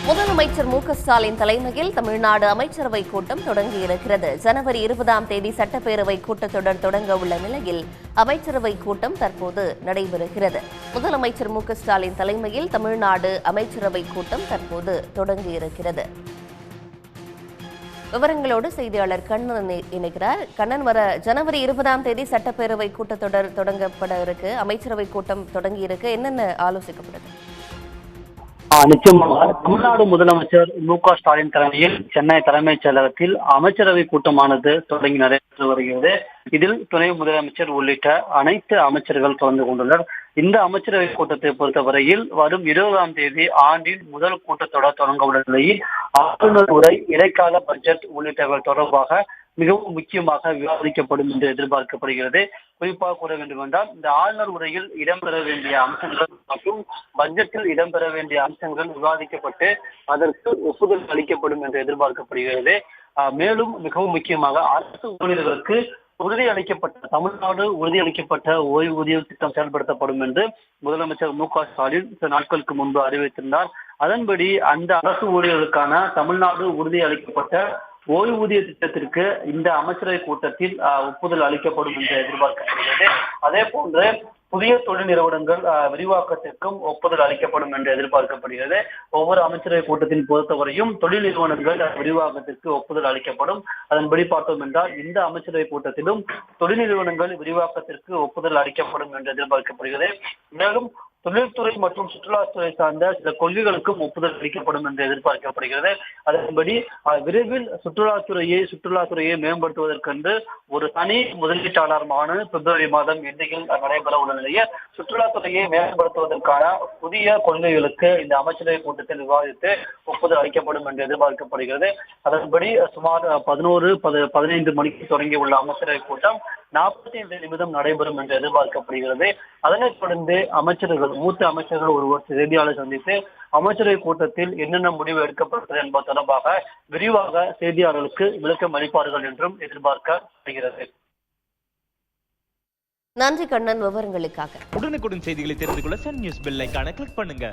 முதலமைச்சர் மு.க.ஸ்டாலின் தலைமையில் தமிழ்நாடு அமைச்சரவை கூட்டம் தொடங்கியிருக்கிறது. ஜனவரி 20ஆம் தேதி சட்டப்பேரவை கூட்டத்தொடர் தொடங்க உள்ள நிலையில் அமைச்சரவை கூட்டம் தற்போது நடைபெறுகிறது. முதலமைச்சர் மு.க.ஸ்டாலின் தலைமையில் தமிழ்நாடு அமைச்சரவை கூட்டம் தற்போது தொடங்கியிருக்கிறது. விவரங்களோடு செய்தியாளர் கண்ணன் இணைக்கிறார். கண்ணன், வர ஜனவரி 20ஆம் தேதி சட்டப்பேரவை கூட்டத்தொடர் தொடங்கப்பட இருக்கு. அமைச்சரவை கூட்டம் தொடங்கி இருக்கு. என்னென்ன ஆலோசிக்கப்படுது? நிச்சயமாக தமிழ்நாடு முதலமைச்சர் மு.க.ஸ்டாலின் தலைமையில் சென்னை தலைமைச் செயலகத்தில் அமைச்சரவை கூட்டமானது தொடங்கி நடைபெற்று வருகிறது. இதில் துணை முதலமைச்சர் உள்ளிட்ட அனைத்து அமைச்சர்கள் கலந்து கொண்டுள்ளனர். இந்த அமைச்சரவை கூட்டத்தை பொறுத்தவரையில் வரும் 20ஆம் தேதி ஆண்டின் முதல் கூட்டத்தொடர் தொடங்க உள்ள நிலையில் ஆளுநர் உரை, இடைக்கால பட்ஜெட் உள்ளிட்டவர்கள் தொடர்பாக மிகவும் முக்கியமாக விவாதிக்கப்படும் என்று எதிர்பார்க்கப்படுகிறது. குறிப்பாக கூற வேண்டும் என்றால், இந்த ஆளுநர் உரையில் இடம்பெற வேண்டிய அம்சங்கள் மற்றும் பட்ஜெட்டில் இடம்பெற வேண்டிய அம்சங்கள் விவாதிக்கப்பட்டு அதற்கு ஒப்புதல் அளிக்கப்படும் என்று எதிர்பார்க்கப்படுகிறது. மேலும் மிகவும் முக்கியமாக அரசு ஊழியர்களுக்கு தமிழ்நாடு உறுதியளிக்கப்பட்ட ஓய்வூதிய திட்டம் செயல்படுத்தப்படும் என்று முதலமைச்சர் மு.க.ஸ்டாலின் சில நாட்களுக்கு முன்பு அறிவித்திருந்தார். அதன்படி அந்த அரசு ஊழியர்களுக்கான தமிழ்நாடு உறுதியளிக்கப்பட்ட ஓய்வூதிய திட்டத்திற்கு இந்த அமைச்சரவை கூட்டத்தில் ஒப்புதல் அளிக்கப்படும் என்று எதிர்பார்க்கப்படுகிறது. அதே போன்று புதிய தொழில் நிறுவனங்கள் விரிவாக்கத்திற்கும் ஒப்புதல் அளிக்கப்படும் என்று எதிர்பார்க்கப்படுகிறது. ஒவ்வொரு அமைச்சரவை கூட்டத்தின் பொறுத்தவரையும் தொழில் நிறுவனங்கள் விரிவாக்கத்திற்கு ஒப்புதல் அளிக்கப்படும். அதன்படி பார்த்தோம் என்றால் இந்த அமைச்சரவை கூட்டத்திலும் தொழில் நிறுவனங்கள் விரிவாக்கத்திற்கு ஒப்புதல் அளிக்கப்படும் என்று எதிர்பார்க்கப்படுகிறது. மேலும் தொழில்துறை மற்றும் சுற்றுலாத்துறை சார்ந்த சில கொள்கைகளுக்கும் ஒப்புதல் அளிக்கப்படும் என்று எதிர்பார்க்கப்படுகிறது. அதன்படி விரைவில் சுற்றுலாத்துறையை மேம்படுத்துவதற்கென்று ஒரு தனி முதலீட்டாளர் மாநாடு பிப்ரவரி மாதம் இந்தியில் நடைபெற உள்ள நிலையில் சுற்றுலாத்துறையை மேம்படுத்துவதற்கான புதிய கொள்கைகளுக்கு இந்த அமைச்சரவை கூட்டத்தில் விவாதித்து ஒப்புதல் அளிக்கப்படும் என்று எதிர்பார்க்கப்படுகிறது. அதன்படி சுமார் 11-15 மணிக்கு தொடங்கியுள்ள அமைச்சரவை கூட்டம் 45 நிமிடம் நடைபெறும் என்று எதிர்பார்க்கப்படுகிறது. அதனைத் தொடர்ந்து மூத்த அமைச்சர்கள் ஒருவர் செய்தியாளர் சந்தித்து அமைச்சரவை கூட்டத்தில் என்னென்ன முடிவு எடுக்கப்பட்டது என்பது தொடர்பாக விரிவாக செய்தியாளர்களுக்கு விளக்கம் அளிப்பார்கள் என்றும் எதிர்பார்க்கப்படுகிறது. நன்றி கண்ணன், விவரங்களுக்காக. உடனுக்குடன் செய்திகளை தெரிந்து கொள்ள சன் நியூஸ் பெல் ஐகானை கிளிக் பண்ணுங்க.